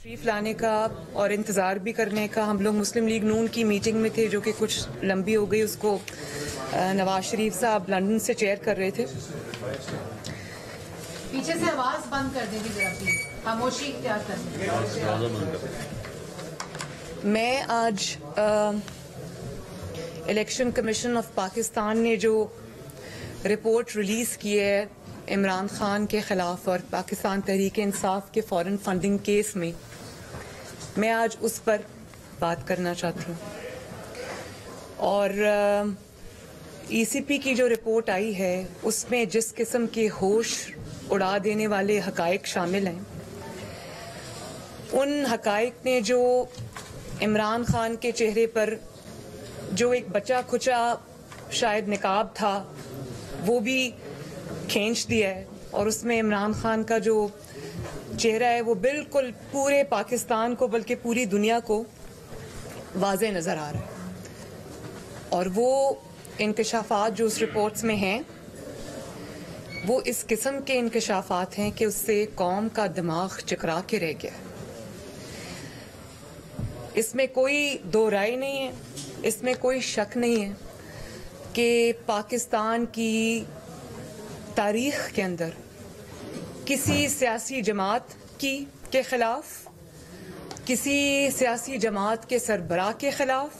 तशरीफ लाने का और इंतज़ार भी करने का। हम लोग मुस्लिम लीग नून की मीटिंग में थे जो कि कुछ लंबी हो गई, उसको नवाज शरीफ साहब लंदन से चेयर कर रहे थे। पीछे से आवाज बंद कर देंगे जरा प्लीज, खामोशी इख्तियार कर। मैं आज इलेक्शन कमीशन ऑफ पाकिस्तान ने जो रिपोर्ट रिलीज़ की है इमरान खान के ख़िलाफ़ और पाकिस्तान तहरीक इंसाफ के फॉरेन फंडिंग केस में, मैं आज उस पर बात करना चाहती हूँ। और ईसीपी की जो रिपोर्ट आई है उसमें जिस किस्म के होश उड़ा देने वाले हकायक शामिल हैं, उन हकायक ने जो इमरान खान के चेहरे पर जो एक बचा खुचा शायद निकाब था वो भी खींच दिया है, और उसमें इमरान खान का जो चेहरा है वो बिल्कुल पूरे पाकिस्तान को बल्कि पूरी दुनिया को वाज़े नज़र आ रहा है। और वो इंकशाफात जो उस रिपोर्ट्स में हैं वो इस किस्म के इंकशाफात हैं कि उससे कौम का दिमाग चकरा के रह गया। इसमें कोई दो राय नहीं है, इसमें कोई शक नहीं है कि पाकिस्तान की तारीख के अंदर किसी सियासी जमात के खिलाफ, किसी सियासी जमात के सरबराह के खिलाफ,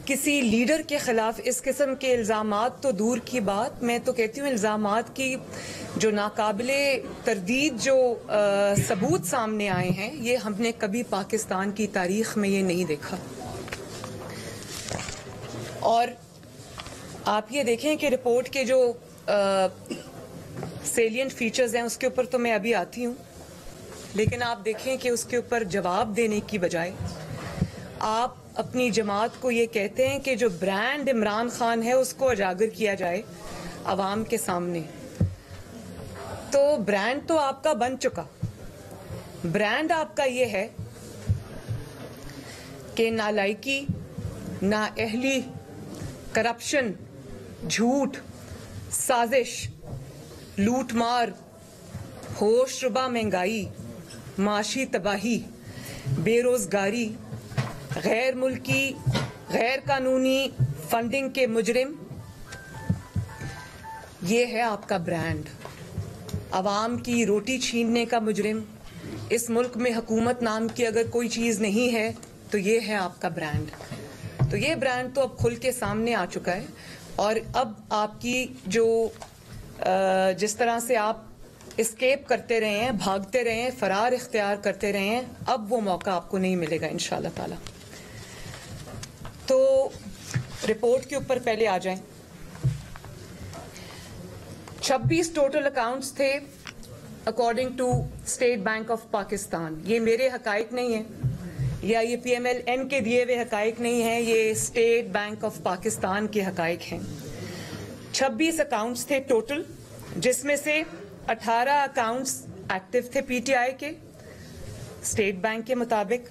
किसी लीडर के खिलाफ इस किस्म के इल्ज़ामात तो दूर की बात, मैं तो कहती हूँ इल्ज़ामात की जो नाकाबिले तरदीद जो सबूत सामने आए हैं, ये हमने कभी पाकिस्तान की तारीख में ये नहीं देखा। और आप ये देखें कि रिपोर्ट के जो सेलिएंट फीचर्स हैं उसके ऊपर तो मैं अभी आती हूँ, लेकिन आप देखें कि उसके ऊपर जवाब देने की बजाय आप अपनी जमात को ये कहते हैं कि जो ब्रांड इमरान खान है उसको उजागर किया जाए अवाम के सामने। तो ब्रांड तो आपका बन चुका। ब्रांड आपका ये है कि नालायकी, नाअहली, करप्शन, झूठ, साजिश, लूटमार, होशरुबा महंगाई, माशी तबाही, बेरोजगारी, गैर मुल्की गैर कानूनी फंडिंग के मुजरिम, ये है आपका ब्रांड। अवाम की रोटी छीनने का मुजरिम। इस मुल्क में हुकूमत नाम की अगर कोई चीज़ नहीं है तो ये है आपका ब्रांड। तो ये ब्रांड तो अब खुल के सामने आ चुका है। और अब आपकी जो जिस तरह से आप एस्केप करते रहे हैं, भागते रहे हैं, फरार इख्तियार करते रहे हैं, अब वो मौका आपको नहीं मिलेगा इंशाल्लाह ताला। तो रिपोर्ट के ऊपर पहले आ जाएं। 26 टोटल अकाउंट्स थे according to State Bank of Pakistan. ये मेरे हकायक नहीं है या ये PMLN के दिए हुए हकायक नहीं है, ये स्टेट बैंक ऑफ पाकिस्तान के हकायक हैं। 26 अकाउंट्स थे टोटल, जिसमें से 18 अकाउंट्स एक्टिव थे PTI के स्टेट बैंक के मुताबिक,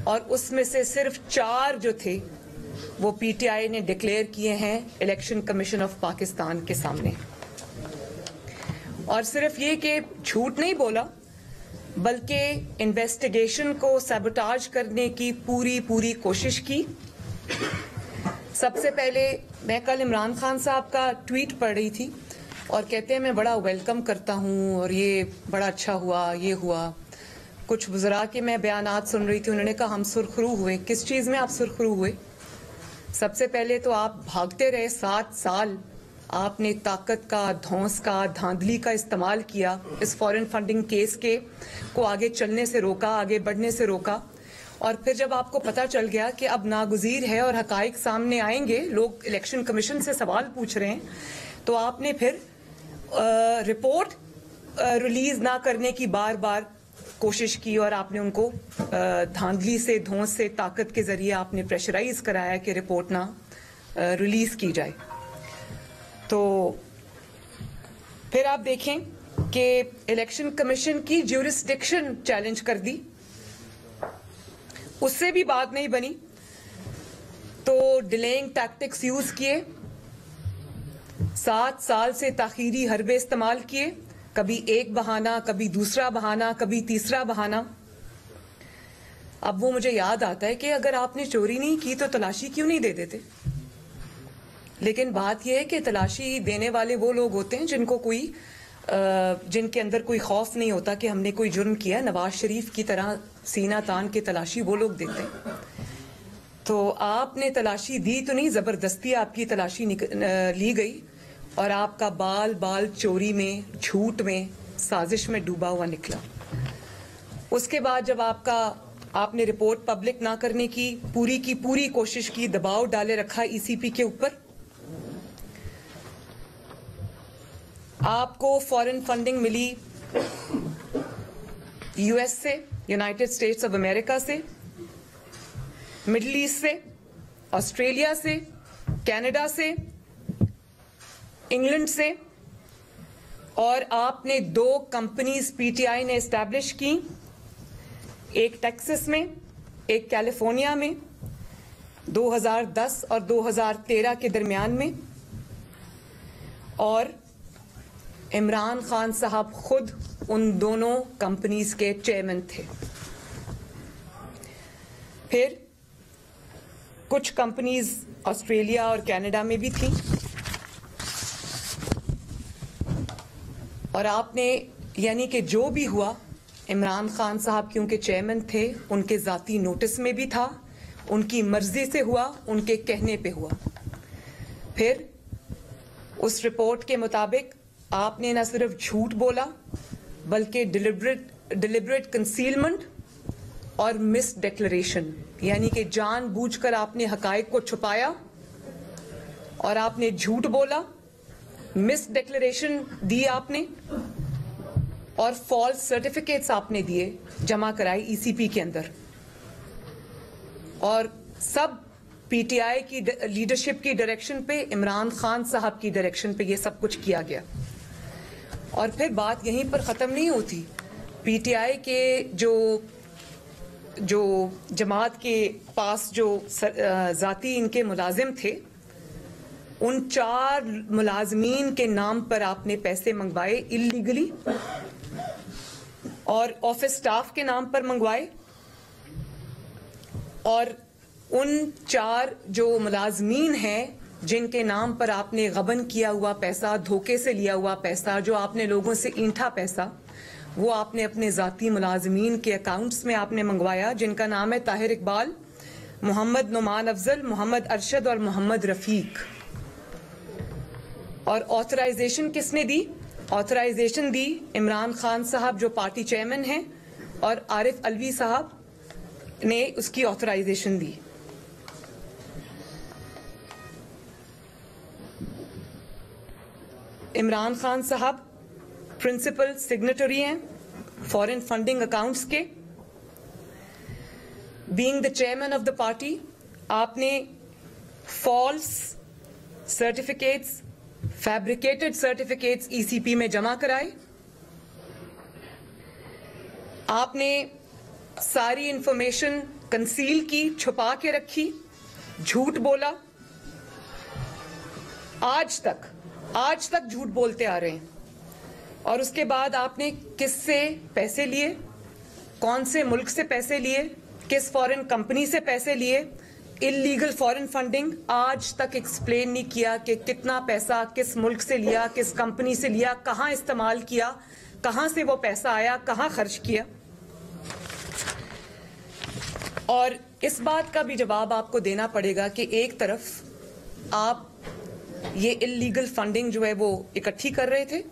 और उसमें से सिर्फ 4 जो थे वो PTI ने डिक्लेयर किए हैं इलेक्शन कमीशन ऑफ पाकिस्तान के सामने। और सिर्फ ये कि झूठ नहीं बोला, बल्कि इन्वेस्टिगेशन को सैबोटाज करने की पूरी कोशिश की। सबसे पहले मैं कल इमरान खान साहब का ट्वीट पढ़ रही थी और कहते हैं मैं बड़ा वेलकम करता हूँ और ये बड़ा अच्छा हुआ, ये हुआ। कुछ वज़रा के मैं बयानात सुन रही थी, उन्होंने कहा हम सुरखरू हुए। किस चीज़ में आप सुरखरू हुए? सबसे पहले तो आप भागते रहे 7 साल, आपने ताकत का, धौंस का, धांधली का इस्तेमाल किया इस फॉरेन फंडिंग केस के को आगे चलने से रोका, आगे बढ़ने से रोका। और फिर जब आपको पता चल गया कि अब नागुज़ीर है और हकाइक सामने आएंगे, लोग इलेक्शन कमीशन से सवाल पूछ रहे हैं, तो आपने फिर रिपोर्ट रिलीज ना करने की बार बार कोशिश की और आपने उनको धांधली से, धौंस से, ताकत के जरिए आपने प्रेशराइज कराया कि रिपोर्ट ना रिलीज की जाए। तो फिर आप देखें कि इलेक्शन कमीशन की ज्यूरिसडिक्शन चैलेंज कर दी, उससे भी बात नहीं बनी, तो डिलेइंग टैक्टिक्स यूज किए, 7 साल से ताखीरी हरबे इस्तेमाल किए, कभी एक बहाना, कभी दूसरा बहाना, कभी तीसरा बहाना। अब वो मुझे याद आता है कि अगर आपने चोरी नहीं की तो तलाशी क्यों नहीं दे देते। लेकिन बात यह है कि तलाशी देने वाले वो लोग होते हैं जिनके अंदर कोई खौफ नहीं होता कि हमने कोई जुर्म किया। नवाज शरीफ की तरह सीना तान के तलाशी वो लोग देते हैं। तो आपने तलाशी दी तो नहीं, जबरदस्ती आपकी तलाशी ली गई और आपका बाल बाल चोरी में, झूठ में, साजिश में डूबा हुआ निकला। उसके बाद जब आपने रिपोर्ट पब्लिक ना करने की पूरी कोशिश की, दबाव डाले रखा ईसीपी के ऊपर, आपको फॉरेन फंडिंग मिली यूएस से, यूनाइटेड स्टेट्स ऑफ अमेरिका से, मिडिल ईस्ट से, ऑस्ट्रेलिया से, कनाडा से, इंग्लैंड से, और आपने 2 कंपनीज पीटीआई ने एस्टैब्लिश की, एक टेक्सास में, एक कैलिफोर्निया में, 2010 और 2013 के दरमियान में। और इमरान खान साहब खुद उन दोनों कंपनीज के चेयरमैन थे। फिर कुछ कंपनीज ऑस्ट्रेलिया और कनाडा में भी थी। और आपने, यानी कि जो भी हुआ, इमरान खान साहब क्योंकि चेयरमैन थे, उनके जाती नोटिस में भी था, उनकी मर्जी से हुआ, उनके कहने पे हुआ। फिर उस रिपोर्ट के मुताबिक आपने न सिर्फ झूठ बोला बल्कि डिलिबरेट कंसीलमेंट और मिस डिक्लेरेशन, यानी कि जानबूझकर आपने हकायक को छुपाया और आपने झूठ बोला, मिस डिक्लेरेशन दी आपने, और फॉल्स सर्टिफिकेट्स आपने दिए, जमा कराई ईसीपी के अंदर। और सब पीटीआई की लीडरशिप की डायरेक्शन पे, इमरान खान साहब की डायरेक्शन पे ये सब कुछ किया गया। और फिर बात यहीं पर ख़त्म नहीं होती। पीटीआई के जो जमात के पास जो ज़ाती इनके मुलाजिम थे, उन 4 मुलाजमीन के नाम पर आपने पैसे मंगवाए इल्लीगली, और ऑफिस स्टाफ के नाम पर मंगवाए। और उन 4 जो मुलाजमीन हैं जिनके नाम पर आपने गबन किया हुआ पैसा, धोखे से लिया हुआ पैसा, जो आपने लोगों से ईंठा पैसा, वो आपने अपने ज़ाती मुलाजमीन के अकाउंट्स में आपने मंगवाया, जिनका नाम है ताहिर इकबाल, मोहम्मद नुमान अफजल, मोहम्मद अरशद और मोहम्मद रफीक। और ऑथराइजेशन किसने दी? ऑथराइजेशन दी इमरान खान साहब जो पार्टी चेयरमैन हैं, और आरिफ अलवी साहब ने उसकी ऑथराइजेशन दी। इमरान खान साहब प्रिंसिपल सिग्नेटरी हैं फॉरेन फंडिंग अकाउंट्स के। Being the chairman of the party, आपने false certificates, fabricated certificates ECP में जमा कराए। आपने सारी इंफॉर्मेशन कंसील की, छुपा के रखी, झूठ बोला। आज तक झूठ बोलते आ रहे हैं। और उसके बाद आपने किससे पैसे लिए, कौन से मुल्क से पैसे लिए, किस फॉरेन कंपनी से पैसे लिए, इल्लीगल फॉरेन फंडिंग, आज तक एक्सप्लेन नहीं किया कि कितना पैसा किस मुल्क से लिया, किस कंपनी से लिया, कहां इस्तेमाल किया, कहां से वो पैसा आया, कहां खर्च किया। और इस बात का भी जवाब आपको देना पड़ेगा कि एक तरफ आप ये इल्लीगल फंडिंग जो है वो इकट्ठी कर रहे थे,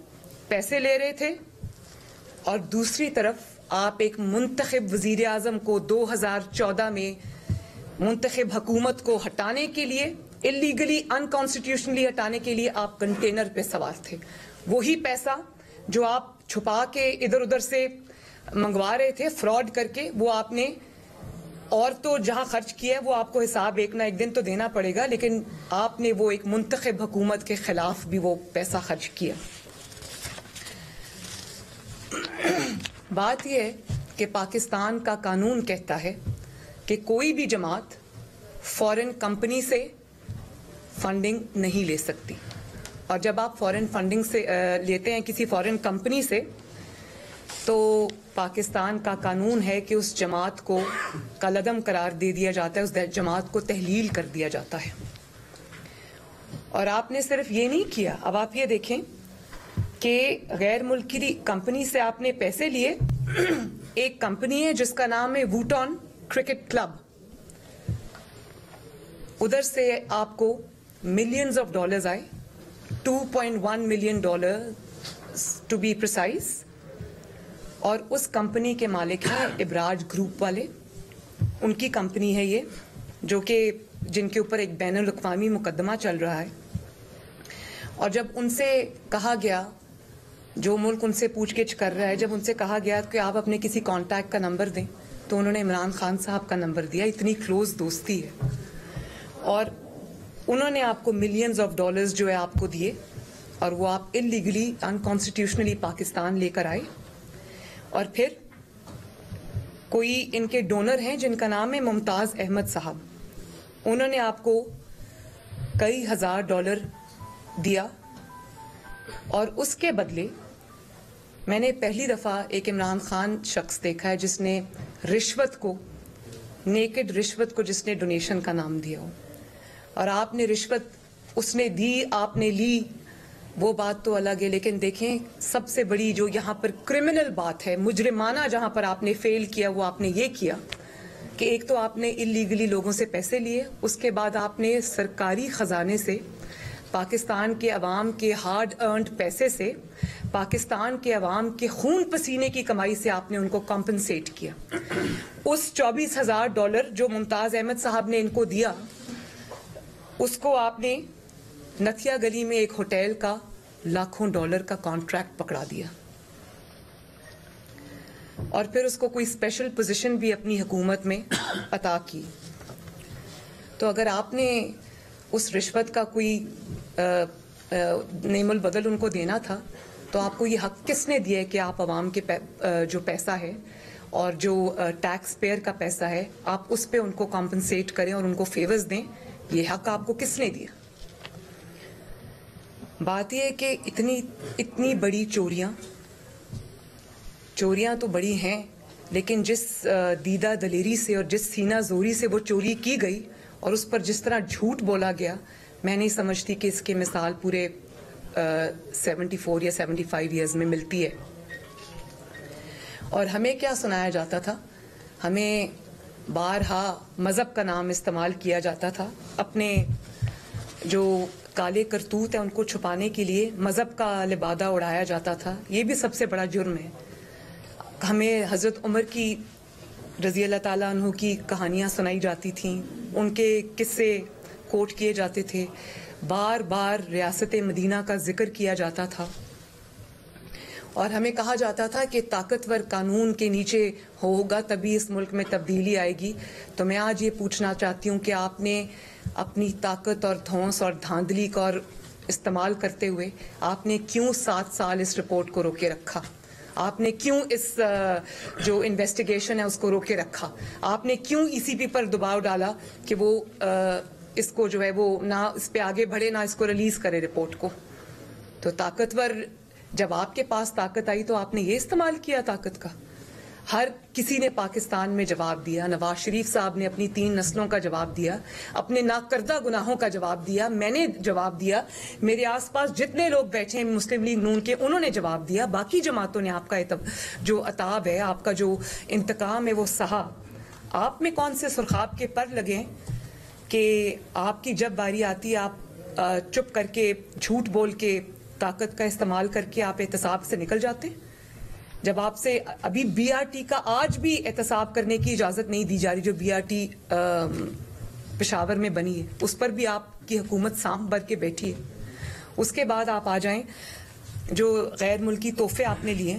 पैसे ले रहे थे, और दूसरी तरफ आप एक मुंतखब वजीर आजम को 2014 में मुंतखब हुकूमत को हटाने के लिए, इल्लीगली अनकॉन्स्टिट्यूशनली हटाने के लिए आप कंटेनर पे सवार थे। वही पैसा जो आप छुपा के इधर उधर से मंगवा रहे थे फ्रॉड करके, वो आपने, और तो जहां खर्च किया है वो आपको हिसाब एक ना एक दिन तो देना पड़ेगा, लेकिन आपने वो एक मुंतखब हुकूमत के खिलाफ भी वो पैसा खर्च किया। बात यह है कि पाकिस्तान का कानून कहता है कि कोई भी जमात फॉरेन कंपनी से फंडिंग नहीं ले सकती। और जब आप फॉरेन फंडिंग से लेते हैं किसी फॉरेन कंपनी से, तो पाकिस्तान का कानून है कि उस जमात को कलअदम करार दे दिया जाता है, उस जमात को तहलील कर दिया जाता है। और आपने सिर्फ ये नहीं किया, अब आप ये देखें कि गैर मुल्की कंपनी से आपने पैसे लिए। एक कंपनी है जिसका नाम है वूटॉन क्रिकेट क्लब, उधर से आपको मिलियंस ऑफ डॉलर्स आए, $2.1 मिलियन टू बी प्रिसाइज। और उस कंपनी के मालिक हैं इबराज ग्रुप वाले, उनकी कंपनी है ये, जो कि जिनके ऊपर एक बैनुल अक़वामी मुकदमा चल रहा है। और जब उनसे कहा गया, जो मुल्क उनसे पूछगिछ कर रहा है, जब उनसे कहा गया कि आप अपने किसी कॉन्टैक्ट का नंबर दें, तो उन्होंने इमरान खान साहब का नंबर दिया। इतनी क्लोज दोस्ती है। और उन्होंने आपको मिलियंस ऑफ डॉलर्स जो है आपको दिए, और वो आप इलीगली अनकॉन्स्टिट्यूशनली पाकिस्तान लेकर आए। और फिर कोई इनके डोनर हैं जिनका नाम है मुमताज अहमद साहब, उन्होंने आपको कई हजार डॉलर दिया। और उसके बदले मैंने पहली दफा एक इमरान खान शख्स देखा है जिसने रिश्वत को, नेकेड रिश्वत को, जिसने डोनेशन का नाम दिया हो। और आपने रिश्वत उसने दी, आपने ली, वो बात तो अलग है। लेकिन देखें, सबसे बड़ी जो यहाँ पर क्रिमिनल बात है, मुजरिमाना जहाँ पर आपने फेल किया, वो आपने ये किया कि एक तो आपने इलीगली लोगों से पैसे लिए, उसके बाद आपने सरकारी खजाने से, पाकिस्तान के अवाम के हार्ड अर्न्ड पैसे से, पाकिस्तान के अवाम के खून पसीने की कमाई से आपने उनको कॉम्पनसेट किया। उस $24,000 जो मुमताज अहमद साहब ने इनको दिया, उसको आपने नथिया गली में एक होटल का लाखों डॉलर का कॉन्ट्रैक्ट पकड़ा दिया। और फिर उसको कोई स्पेशल पोजीशन भी अपनी हुकूमत में अता की। तो अगर आपने उस रिश्वत का कोई नेमुल बदल उनको देना था, तो आपको ये हक किसने दिया है कि आप अवाम के जो पैसा है और जो टैक्स पेयर का पैसा है, आप उस पे उनको कॉम्पनसेट करें और उनको फेवर्स दें? ये हक आपको किसने दिया? बात यह है कि इतनी बड़ी चोरियां तो बड़ी हैं, लेकिन जिस दीदा दलेरी से और जिस सीना जोरी से वो चोरी की गई और उस पर जिस तरह झूठ बोला गया, मैं नहीं समझती कि इसकी मिसाल पूरे 74 या 75 ईयर्स में मिलती है। और हमें क्या सुनाया जाता था? हमें बारहा मज़हब का नाम इस्तेमाल किया जाता था, अपने जो काले करतूत है उनको छुपाने के लिए मज़हब का लिबादा उड़ाया जाता था। ये भी सबसे बड़ा जुर्म है। हमें हज़रत उमर की रज़ी अल्लाह ताला अन्हु की कहानियाँ सुनाई जाती थीं, उनके किस्से कोट किए जाते थे, बार बार रियासत मदीना का जिक्र किया जाता था। और हमें कहा जाता था कि ताकतवर कानून के नीचे होगा तभी इस मुल्क में तब्दीली आएगी। तो मैं आज ये पूछना चाहती हूँ कि आपने अपनी ताकत और धौंस और धांधली का इस्तेमाल करते हुए आपने क्यों 7 साल इस रिपोर्ट को रोके रखा? आपने क्यों इस जो इन्वेस्टिगेशन है उसको रोके रखा? आपने क्यों ईसीपी पर दबाव डाला कि वो इसको जो है वो ना इस पे आगे बढ़े, ना इसको रिलीज करे रिपोर्ट को? तो ताकतवर, जब आपके पास ताकत आई तो आपने ये इस्तेमाल किया ताकत का। हर किसी ने पाकिस्तान में जवाब दिया। नवाज शरीफ साहब ने अपनी 3 नस्लों का जवाब दिया, अपने नाकर्दा गुनाहों का जवाब दिया, मैंने जवाब दिया, मेरे आसपास जितने लोग बैठे हैं मुस्लिम लीग नून के, उन्होंने जवाब दिया। बाकी जमातों ने आपका जो अताब है, आपका जो इंतकाम है वो सहा। आप में कौन से सुरखाब के पर लगे कि आपकी जब बारी आती है आप चुप करके, झूठ बोल के, ताकत का इस्तेमाल करके आप एहतसाब से निकल जाते हैं? जब आपसे अभी बीआरटी का आज भी एहतसाब करने की इजाजत नहीं दी जा रही, जो बीआरटी पेशावर में बनी है, उस पर भी आपकी हुकूमत सांप भर के बैठी है। उसके बाद आप आ जाएं, जो गैर मुल्की तोहफे आपने लिए,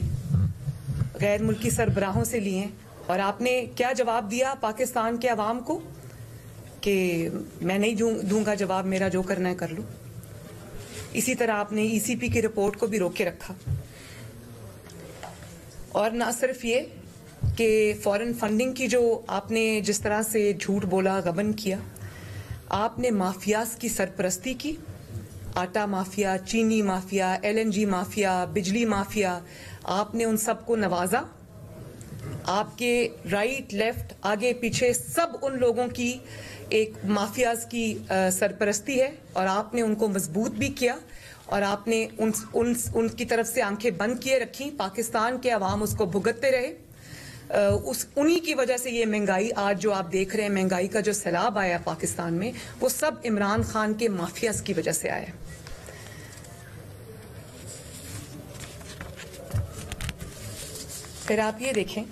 गैर मुल्की सरबराहों से लिए, और आपने क्या जवाब दिया पाकिस्तान के अवाम को कि मैं नहीं दूंगा जवाब, मेरा जो करना है कर लो। इसी तरह आपने ईसीपी की रिपोर्ट को भी रोके रखा। और ना सिर्फ ये कि फॉरेन फंडिंग की जो आपने जिस तरह से झूठ बोला, गबन किया, आपने माफियाज की सरपरस्ती की, आटा माफिया, चीनी माफिया, LNG माफिया, बिजली माफिया, आपने उन सबको नवाजा। आपके राइट लेफ्ट आगे पीछे सब उन लोगों की एक माफियाज की सरपरस्ती है और आपने उनको मजबूत भी किया और आपने उनकी तरफ से आंखें बंद किए रखी। पाकिस्तान के अवाम उसको भुगतते रहे। उन्हीं की वजह से ये महंगाई आज जो आप देख रहे हैं, महंगाई का जो सैलाब आया पाकिस्तान में, वो सब इमरान खान के माफियाज की वजह से आया। फिर आप ये देखें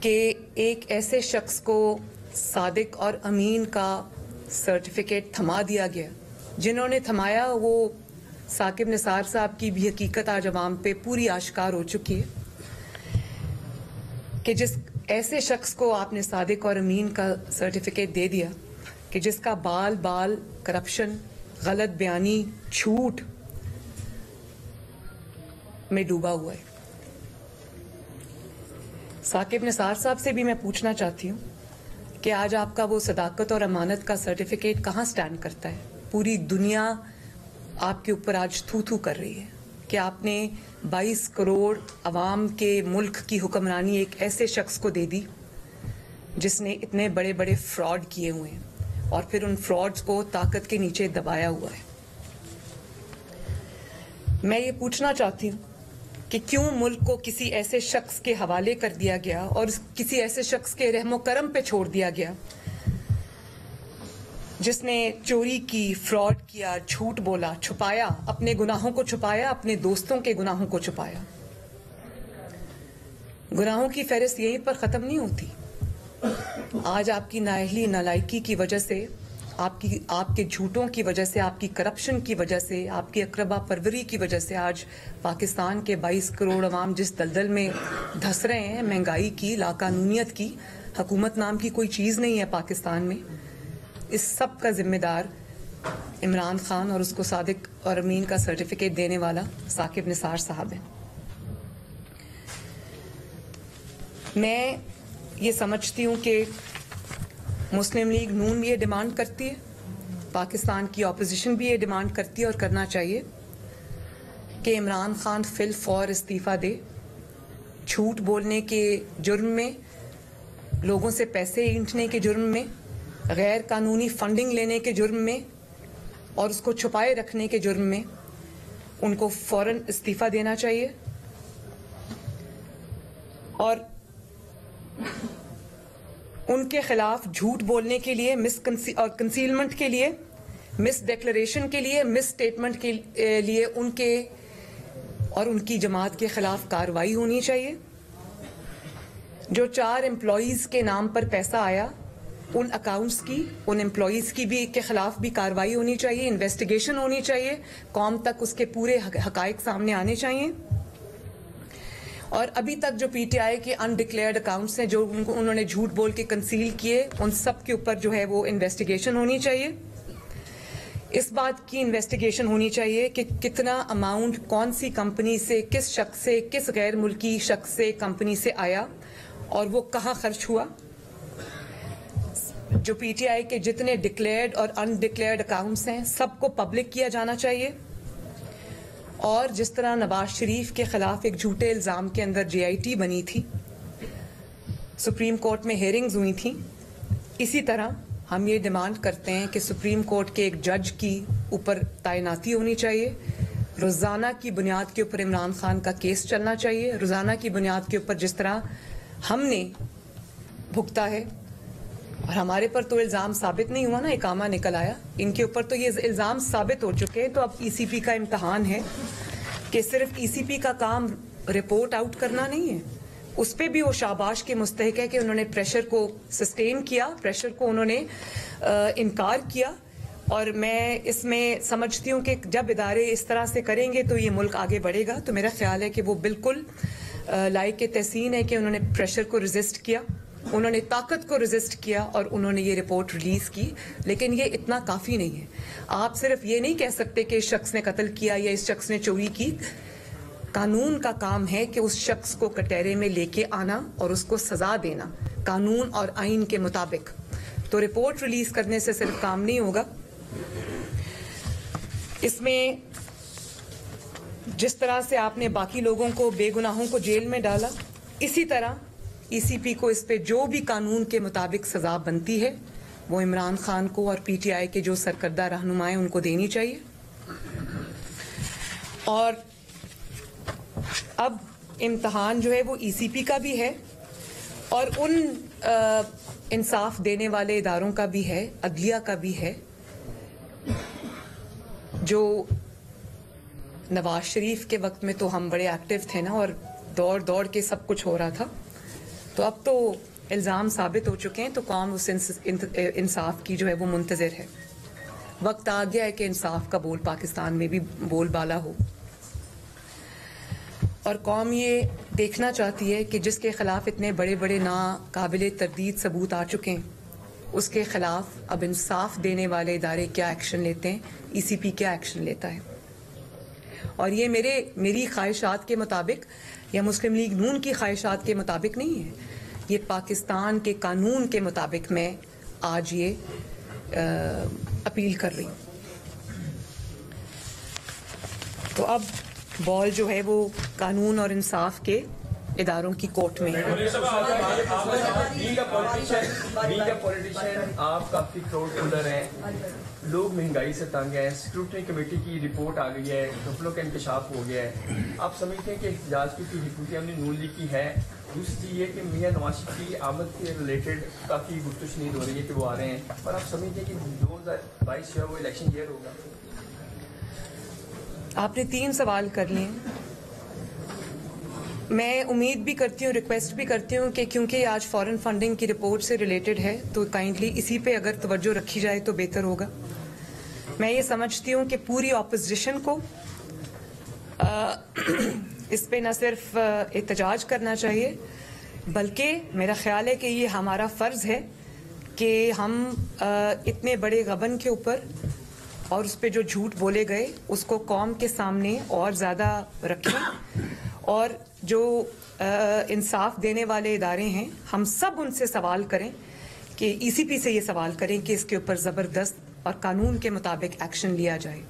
कि एक ऐसे शख्स को सादिक और अमीन का सर्टिफिकेट थमा दिया गया। जिन्होंने थमाया वो साकिब निसार साहब की भी हकीकत आज अवाम पे पूरी आश्कार हो चुकी है कि जिस ऐसे शख्स को आपने सादिक और अमीन का सर्टिफिकेट दे दिया कि जिसका बाल बाल करप्शन, गलत बयानी, झूठ में डूबा हुआ है। साकिब निसार साहब से भी मैं पूछना चाहती हूँ कि आज आपका वो सदाकत और अमानत का सर्टिफिकेट कहाँ स्टैंड करता है? पूरी दुनिया आपके ऊपर आज थू थू कर रही है कि आपने 22 करोड़ अवाम के मुल्क की हुक्मरानी एक ऐसे शख्स को दे दी जिसने इतने बड़े बड़े फ्रॉड किए हुए हैं और फिर उन फ्रॉड्स को ताकत के नीचे दबाया हुआ है। मैं ये पूछना चाहती हूँ कि क्यों मुल्क को किसी ऐसे शख्स के हवाले कर दिया गया और किसी ऐसे शख्स के रहमो करम पे छोड़ दिया गया जिसने चोरी की, फ्रॉड किया, झूठ बोला, छुपाया, अपने गुनाहों को छुपाया, अपने दोस्तों के गुनाहों को छुपाया। गुनाहों की फहरिस्त यहीं पर खत्म नहीं होती। आज आपकी नाअहली, नालायकी की वजह से, आपके झूठों की वजह से, आपकी करप्शन की वजह से, आपकी अकरबा परवरी की वजह से आज पाकिस्तान के 22 करोड़ अवाम जिस दलदल में धंस रहे हैं, महंगाई की, लाकानूनियत की, हुकूमत नाम की कोई चीज नहीं है पाकिस्तान में। इस सब का जिम्मेदार इमरान खान और उसको सादिक और अमीन का सर्टिफिकेट देने वाला साकिब निसार साहब है। मैं ये समझती हूँ कि मुस्लिम लीग नून भी ये डिमांड करती है, पाकिस्तान की ऑपोजिशन भी ये डिमांड करती है और करना चाहिए कि इमरान खान फिल फौर इस्तीफा दे। झूठ बोलने के जुर्म में, लोगों से पैसे ऐंठने के जुर्म में, गैर कानूनी फंडिंग लेने के जुर्म में और उसको छुपाए रखने के जुर्म में उनको फौरन इस्तीफा देना चाहिए और उनके खिलाफ झूठ बोलने के लिए, कंसीलमेंट के लिए, मिस डिक्लेरेशन के लिए, मिस स्टेटमेंट के लिए उनके और उनकी जमात के खिलाफ कार्रवाई होनी चाहिए। जो 4 एम्प्लॉइज के नाम पर पैसा आया, उन अकाउंट्स की, उन एम्प्लॉइज की भी के खिलाफ भी कार्रवाई होनी चाहिए, इन्वेस्टिगेशन होनी चाहिए, कौम तक उसके पूरे हकायक सामने आने चाहिए। और अभी तक जो PTI के अनडिक्लेयर्ड अकाउंट्स हैं, जो उन्होंने झूठ बोल के कंसील किए, उन सब के ऊपर जो है वो इन्वेस्टिगेशन होनी चाहिए। इस बात की इन्वेस्टिगेशन होनी चाहिए कि कितना अमाउंट कौन सी कंपनी से, किस शख्स से, किस गैर मुल्की शख्स से, कंपनी से आया और वो कहाँ खर्च हुआ। जो PTI के जितने डिक्लेयर्ड और अनडिक्लेयर्ड अकाउंट्स हैं, सबको पब्लिक किया जाना चाहिए। और जिस तरह नवाज शरीफ के खिलाफ एक झूठे इल्जाम के अंदर JIT बनी थी, सुप्रीम कोर्ट में हेयरिंग्स हुई थी, इसी तरह हम ये डिमांड करते हैं कि सुप्रीम कोर्ट के एक जज की ऊपर तैनाती होनी चाहिए। रोजाना की बुनियाद के ऊपर इमरान खान का केस चलना चाहिए। रोजाना की बुनियाद के ऊपर जिस तरह हमने भुगता है, और हमारे पर तो इल्जाम साबित नहीं हुआ ना, इकामा निकल आया, इनके ऊपर तो ये इल्जाम साबित हो चुके हैं। तो अब ECP का इम्तहान है कि सिर्फ ECP का काम रिपोर्ट आउट करना नहीं है, उस पर भी वो शाबाश के मुस्तहिक है कि उन्होंने प्रेशर को सस्टेन किया, प्रेशर को उन्होंने इनकार किया। और मैं इसमें समझती हूँ कि जब इदारे इस तरह से करेंगे तो ये मुल्क आगे बढ़ेगा। तो मेरा ख्याल है कि वो बिल्कुल लायक तहसीन है कि उन्होंने प्रेशर को रेजिस्ट किया, उन्होंने ताकत को रेजिस्ट किया और उन्होंने ये रिपोर्ट रिलीज की। लेकिन ये इतना काफ़ी नहीं है। आप सिर्फ ये नहीं कह सकते कि इस शख्स ने कत्ल किया या इस शख्स ने चोरी की। कानून का काम है कि उस शख्स को कटहरे में लेके आना और उसको सजा देना कानून और आइन के मुताबिक। तो रिपोर्ट रिलीज करने से सिर्फ काम नहीं होगा, इसमें जिस तरह से आपने बाकी लोगों को, बेगुनाहों को जेल में डाला, इसी तरह ईसीपी को इस पे जो भी कानून के मुताबिक सजा बनती है वो इमरान खान को और पीटीआई के जो सरकर्दा रहनुमाएं उनको देनी चाहिए। और अब इम्तहान जो है वो ईसीपी का भी है और उन इंसाफ देने वाले इदारों का भी है, अदलिया का भी है, जो नवाज शरीफ के वक्त में तो हम बड़े एक्टिव थे ना और दौड़ दौड़ के सब कुछ हो रहा था, तो अब तो इल्ज़ाम साबित हो चुके हैं, तो कौम उस इंसाफ की जो है वो मुंतज़िर है। वक्त आ गया है कि इंसाफ का बोल पाकिस्तान में भी बोलबाला हो और कौम ये देखना चाहती है कि जिसके खिलाफ इतने बड़े बड़े नाकाबिले तरदीद सबूत आ चुके हैं, उसके खिलाफ अब इंसाफ देने वाले इदारे क्या एक्शन लेते हैं, ईसीपी क्या एक्शन लेता है। और ये मेरी ख्वाहिशात के मुताबिक या मुस्लिम लीग नून की ख्वाहिशात के मुताबिक नहीं है, ये पाकिस्तान के कानून के मुताबिक मैं आज ये अपील कर रही हूँ। तो अब बॉल जो है वो कानून और इंसाफ के इदारों की कोर्ट में है। आप काफी क्राउड पुलर हैं, लोग महंगाई से तंग हैं, स्क्रूटनी कमेटी की रिपोर्ट आ गई है, घपलों का इंकशाफ हो गया है। आप समझते हैं कि एहतजाज की हुकूमत हमने नून लीग की है। दूसरी चीज ये कि मियां नवाज शरीफ की आमद के रिलेटेड काफी गुफ्तगू हो रही है कि वो आ रहे हैं, और आप समझते हैं कि 2022 जो है वो इलेक्शन ईयर होगा। आपने 3 सवाल कर लिए। मैं उम्मीद भी करती हूँ, रिक्वेस्ट भी करती हूँ कि क्योंकि आज फॉरेन फंडिंग की रिपोर्ट से रिलेटेड है तो काइंडली इसी पे अगर तवज्जो रखी जाए तो बेहतर होगा। मैं ये समझती हूँ कि पूरी ऑपोजिशन को इस पे न सिर्फ एहतजाज करना चाहिए, बल्कि मेरा ख्याल है कि ये हमारा फ़र्ज़ है कि हम इतने बड़े गबन के ऊपर और उस पर जो झूठ बोले गए उसको कौम के सामने और ज़्यादा रखें, और जो इंसाफ देने वाले इदारे हैं हम सब उनसे सवाल करें कि ईसीपी से ये सवाल करें कि इसके ऊपर ज़बरदस्त और कानून के मुताबिक एक्शन लिया जाए।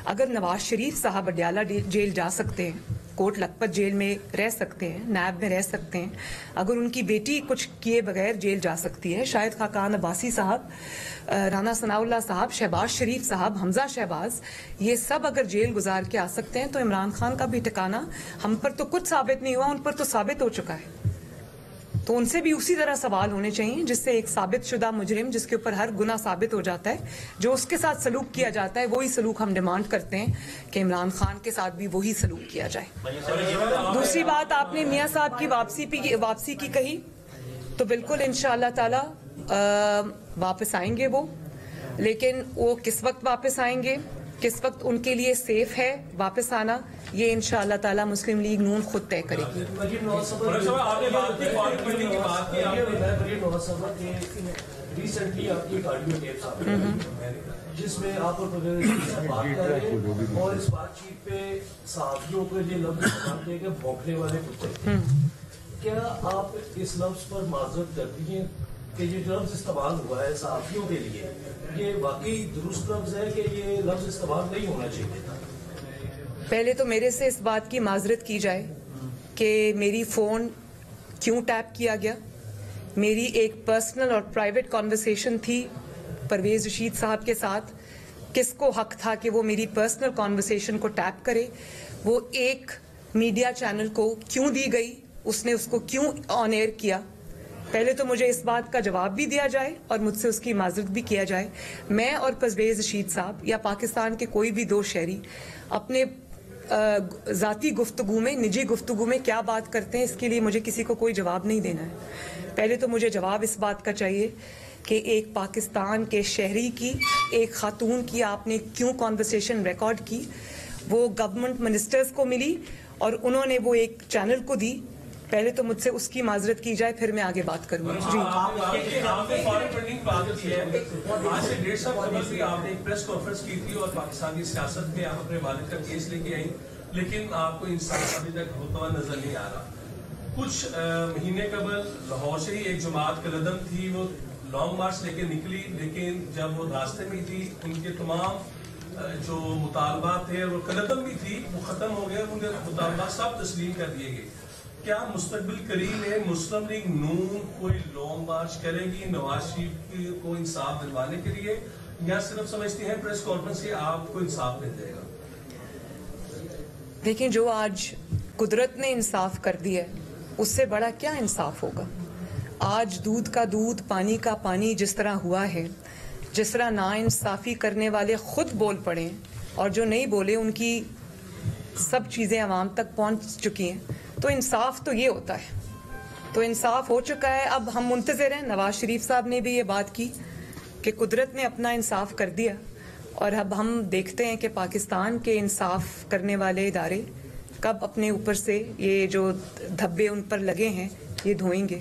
अगर नवाज शरीफ साहब अडयाला जेल जा सकते हैं, कोट लखपत जेल में रह सकते हैं, नैब में रह सकते हैं, अगर उनकी बेटी कुछ किए बगैर जेल जा सकती है, शायद खाकान अब्बासी साहब, राना सनाउल्लाह साहब, शहबाज शरीफ साहब, हमजा शहबाज, ये सब अगर जेल गुजार के आ सकते हैं, तो इमरान खान का भी ठिकाना, हम पर तो कुछ साबित नहीं हुआ, उन पर तो साबित हो चुका है, तो उनसे भी उसी तरह सवाल होने चाहिए जिससे एक साबित शुदा मुजरिम जिसके ऊपर हर गुना साबित हो जाता है, जो उसके साथ सलूक किया जाता है, वही सलूक हम डिमांड करते हैं कि इमरान खान के साथ भी वही सलूक किया जाए। दूसरी बात, आपने मियां साहब की वापसी की कही, तो बिल्कुल इंशाअल्लाह ताला वापस आएंगे वो, लेकिन वो किस वक्त वापस आएंगे, किस वक्त उनके लिए सेफ है वापस आना, ये इंशाअल्लाह ताला मुस्लिम लीग नून खुद तय करेगी। जिसमें आप बात कर रहे हैं और इस बातचीत पे साथियों को ये लफ्ज इस्तेमाल किए भौंकने वाले कुत्ते, क्या आप इस लफ्ज पर माजरत करती हैं कि ये लफ्ज इस्तेमाल हुआ है साथियों के लिए, ये वाकई दुरुस्त लफ्ज है कि ये लफ्ज इस्तेमाल नहीं होना चाहिए था? पहले तो मेरे से इस बात की माजरत की जाए कि मेरी फ़ोन क्यों टैप किया गया। मेरी एक पर्सनल और प्राइवेट कॉन्वर्सेशन थी परवेज़ रशीद साहब के साथ, किसको हक था कि वो मेरी पर्सनल कॉन्वर्सेशन को टैप करे, वो एक मीडिया चैनल को क्यों दी गई, उसने उसको क्यों ऑन एयर किया। पहले तो मुझे इस बात का जवाब भी दिया जाए और मुझसे उसकी माजरत भी किया जाए। मैं और परवेज़ रशीद साहब या पाकिस्तान के कोई भी 2 शहरी अपने ज़ाती गुफ्तगू में, निजी गुफ्तगू में क्या बात करते हैं, इसके लिए मुझे किसी को कोई जवाब नहीं देना है। पहले तो मुझे जवाब इस बात का चाहिए कि एक पाकिस्तान के शहरी की, एक खातून की आपने क्यों कॉन्वर्सेशन रिकॉर्ड की, वो गवर्नमेंट मिनिस्टर्स को मिली और उन्होंने वो एक चैनल को दी। पहले तो मुझसे उसकी माजरत की जाए, फिर मैं आगे बात करूंगी। जी, आज से 1.5 साल कबल आपने एक प्रेस कॉन्फ्रेंस की थी और पाकिस्तानी सियासत में आप अपने वालिद का केस लेके आई, लेकिन आपको इंसाफ अभी तक होता हुआ नजर नहीं आ रहा। कुछ महीने कबल लाहौर से ही एक जमात कलदम थी, वो लॉन्ग मार्च लेके निकली, लेकिन जब वो रास्ते में थी उनके तमाम जो मुतालबा थे वो कलदम भी थी वो खत्म हो गए, उनके मुतालबा सब तस्लीम कर दिए गए। क्या मुस्तकबिल करीब में मुस्लिम लीग नून कोई लॉन्ग मार्च करेगी नवाज शरीफ को इंसाफ दिलवाने के लिए, या सिर्फ समझते हैं प्रेस कॉन्फ्रेंस से आपको इंसाफ मिल जाएगा? देखिए, जो आज कुदरत ने इंसाफ कर दिया है उससे बड़ा क्या इंसाफ होगा। आज दूध का दूध पानी का पानी जिस तरह हुआ है, जिस तरह नाइंसाफी करने वाले खुद बोल पड़े और जो नहीं बोले उनकी सब चीज़ें आवाम तक पहुंच चुकी हैं, तो इंसाफ तो ये होता है। तो इंसाफ हो चुका है। अब हम मुंतज़िर हैं। नवाज शरीफ साहब ने भी ये बात की कि कुदरत ने अपना इंसाफ कर दिया और अब हम देखते हैं कि पाकिस्तान के इंसाफ करने वाले इदारे कब अपने ऊपर से ये जो धब्बे उन पर लगे हैं ये धोएंगे।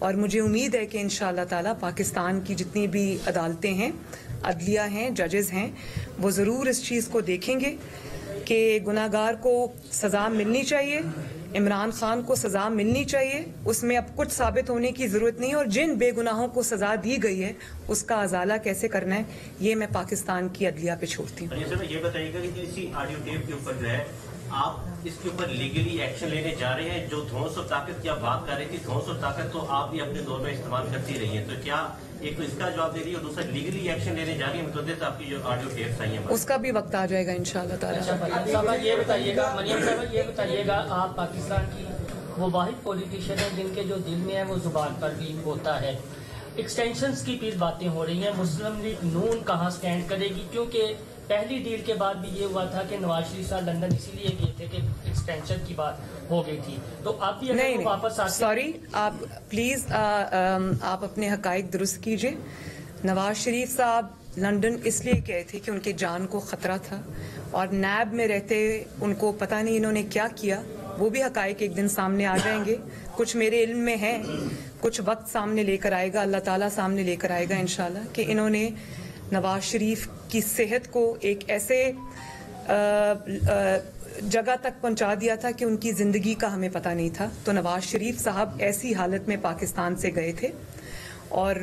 और मुझे उम्मीद है कि इंशाअल्लाह ताला पाकिस्तान की जितनी भी अदालतें हैं, अदलिया हैं, जजेस हैं, वो ज़रूर इस चीज़ को देखेंगे कि गुनाहगार को सज़ा मिलनी चाहिए, इमरान खान को सज़ा मिलनी चाहिए, उसमें अब कुछ साबित होने की ज़रूरत नहीं है। और जिन बेगुनाहों को सज़ा दी गई है उसका अजाला कैसे करना है ये मैं पाकिस्तान की अदलिया पे छोड़ती हूँ। ये बताइएगा कि इसी ऑडियो टेप के ऊपर जो है आप इसके ऊपर लीगली एक्शन लेने जा रहे हैं। जो धौंस और ताकत की आप बात कर रही थी, धौंस और ताकत तो आप भी अपने दौर में इस्तेमाल करती रही है, तो क्या एक तो इसका जवाब दे रही है और दूसरा लीगली एक्शन लेने जा रही है मुतअद्दिद आपकी जो ऑडियो टेप्स आई हैं उसका भी वक्त आ जाएगा इंशाअल्लाह ताला। ये बताइएगा आप पाकिस्तान की वो वाहिद पॉलिटिशियन है जिनके जो दिल में है वो जुबान पर भी होता है। एक्सटेंशंस की भी बातें हो रही हैं, मुस्लिम लीग नून कहाँ स्टैंड करेगी, क्योंकि पहली डील के बाद भी ये हुआ था कि नवाज शरीफ साहब लंदन इसीलिए गए थे कि एक्सटेंशन की बात हो गई थी। तो अब भी नहीं, वापस आते, सॉरी, आप प्लीज आप अपने हकाइक दुरुस्त कीजिए। नवाज शरीफ साहब लंदन इसलिए गए थे कि उनके जान को खतरा था और नैब में रहते उनको पता नहीं इन्होंने क्या किया। वो भी हकाइक एक दिन सामने आ जाएंगे। कुछ मेरे इल्म में है, कुछ वक्त सामने लेकर आएगा, अल्लाह ताला सामने लेकर आएगा इंशाल्लाह, कि इन्होंने नवाज शरीफ की सेहत को एक ऐसे जगह तक पहुंचा दिया था कि उनकी जिंदगी का हमें पता नहीं था। तो नवाज शरीफ साहब ऐसी हालत में पाकिस्तान से गए थे और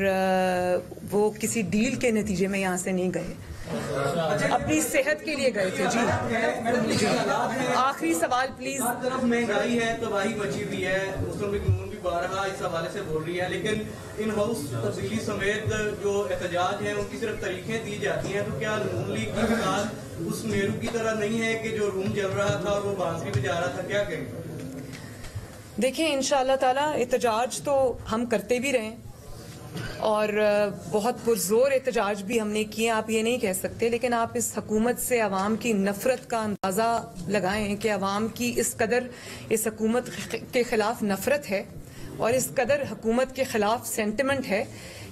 वो किसी डील के नतीजे में यहाँ से नहीं गए, अपनी सेहत के लिए गए थे। जी, आखिरी सवाल प्लीज। तरफ महंगाई है, तबाही मची हुई है, मुस्लिम लीग नून भी बारहा इस हवाले से बोल रही है, लेकिन इन हाउस तब्दीली समेत जो एहतजाज है उनकी सिर्फ तारीखें दी जाती हैं। तो क्या नून लीग की मिसाल उस मेरू की तरह नहीं है कि जो रूम जल रहा था और वो बांसुरी बजा रहा था? क्या कहें? देखिए, इंशाअल्लाह ताला एहतजाज तो हम करते भी रहे और बहुत पुरजोर एहतजाज भी हमने किए, आप ये नहीं कह सकते। लेकिन आप इस हुकूमत से अवाम की नफरत का अंदाज़ा लगाएं कि अवाम की इस कदर इस हुकूमत के खिलाफ नफरत है और इस कदर हुकूमत के खिलाफ सेंटिमेंट है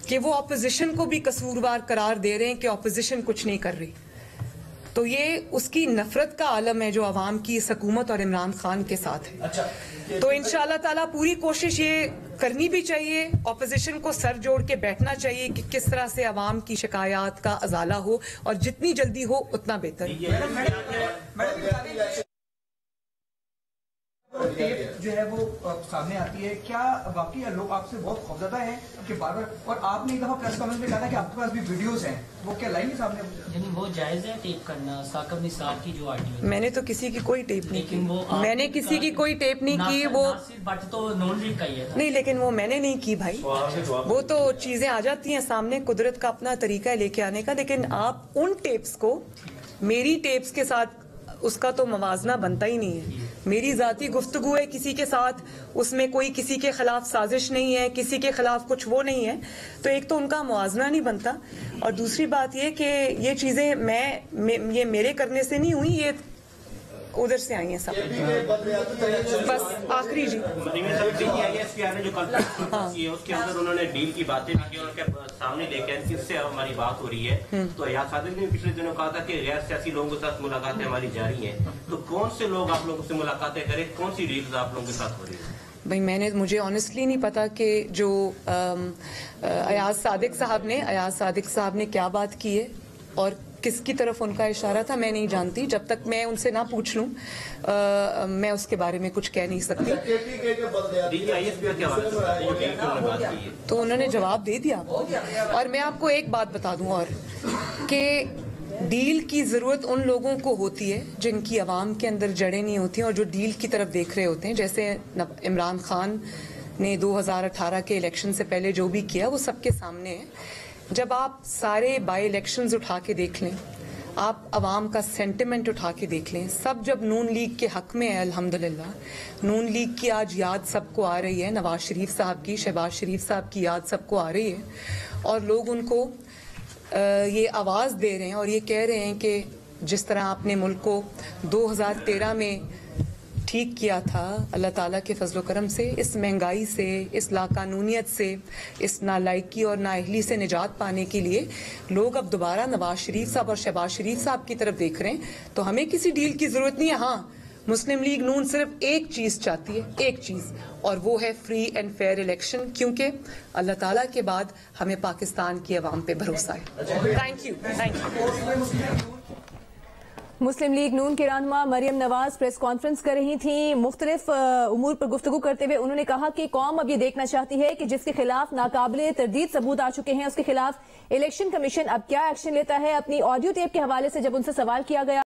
कि वो अपोजिशन को भी कसूरवार करार दे रहे हैं कि अपोजिशन कुछ नहीं कर रही। तो ये उसकी नफरत का आलम है जो अवाम की इस हुकूमत और इमरान खान के साथ है। तो इंशाअल्लाह ताला पूरी कोशिश ये करनी भी चाहिए, ऑपोजिशन को सर जोड़ के बैठना चाहिए कि किस तरह से अवाम की शिकायत का अजाला हो और जितनी जल्दी हो उतना बेहतर। टेप जो है वो सामने आती है, क्या वाकई लोग आपसे बहुत खौफजदा हैं कि बार-बार, और आपने एक दफा प्रेस कॉन्फ्रेंस में कहा था कि आपके पास भी वीडियोस हैं, वो क्या लाएंगे सामने? यानी वो जायज है टेप करना? साकब निसार की जो ऑडियो, मैंने तो किसी की कोई टेप नहीं की, मैंने किसी की कोई टेप नहीं की। वो बट तो नॉन लीग का ही है नहीं, लेकिन वो मैंने नहीं की भाई। वो तो चीजें आ जाती हैं सामने, कुदरत का अपना तरीका है लेके आने का। लेकिन आप उन टेप्स को मेरी टेप्स के साथ, उसका तो मवाजना बनता ही नहीं है। मेरी जाती गुफ्तगू है किसी के साथ, उसमें कोई किसी के खिलाफ साजिश नहीं है, किसी के खिलाफ कुछ वो नहीं है। तो एक तो उनका मुआवजा नहीं बनता और दूसरी बात ये कि ये चीजें ये मेरे करने से नहीं हुई, ये उधर से आई हैं सब। बस आखिरी जी, जो कल उसके अंदर उन्होंने डील की बातें की और उनके सामने लेके किससे हमारी बात हो रही है। तो अयाज सादिक ने पिछले दिनों कहा था कि गैर सियासी लोगों के साथ मुलाकातें हमारी जारी हैं। तो कौन से लोग आप लोगों से मुलाकातें करें, कौन सी डील्स आप लोगों के साथ हो रही है? भाई मुझे ऑनेस्टली नहीं पता कि जो अयाज सादिक साहब ने क्या बात की है और किसकी तरफ उनका इशारा था, मैं नहीं जानती। जब तक मैं उनसे ना पूछ लूं मैं उसके बारे में कुछ कह नहीं सकती। तो उन्होंने जवाब दे दिया। और मैं आपको एक बात बता दूं और कि डील की जरूरत उन लोगों को होती है जिनकी आवाम के अंदर जड़ें नहीं होती हैं और जो डील की तरफ देख रहे होते हैं। जैसे इमरान खान ने 2018 के इलेक्शन से पहले जो भी किया वो सबके सामने है। जब आप सारे बाई इलेक्शंस उठा के देख लें, आप आवाम का सेंटिमेंट उठा के देख लें, सब जब नून लीग के हक में है, अल्हम्दुलिल्लाह नून लीग की आज याद सबको आ रही है, नवाज शरीफ साहब की, शहबाज शरीफ साहब की याद सबको आ रही है और लोग उनको ये आवाज़ दे रहे हैं और ये कह रहे हैं कि जिस तरह आपने मुल्क को 2013 में ठीक किया था, अल्लाह ताला के फजलो करम से इस महंगाई से, इस लाकानूनियत से, इस नालायकी और नाअहली से निजात पाने के लिए लोग अब दोबारा नवाज शरीफ साहब और शहबाज शरीफ साहब की तरफ देख रहे हैं। तो हमें किसी डील की जरूरत नहीं है। हाँ, मुस्लिम लीग नून सिर्फ एक चीज चाहती है, एक चीज, और वो है फ्री एंड फेयर इलेक्शन, क्योंकि अल्लाह ताला के बाद हमें पाकिस्तान की आवाम पे भरोसा है। Thank you, thank you. Muslim League Noon के रहनुमा मरियम नवाज प्रेस कॉन्फ्रेंस कर रही थी। मुख्तलिफ उमूर पर गुफ्तगू करते हुए उन्होंने कहा कि कौम अब ये देखना चाहती है कि जिसके खिलाफ नाकाबिले तरदीद सबूत आ चुके हैं उसके खिलाफ इलेक्शन कमीशन अब क्या एक्शन लेता है। अपनी ऑडियो टेप के हवाले से जब उनसे सवाल किया गया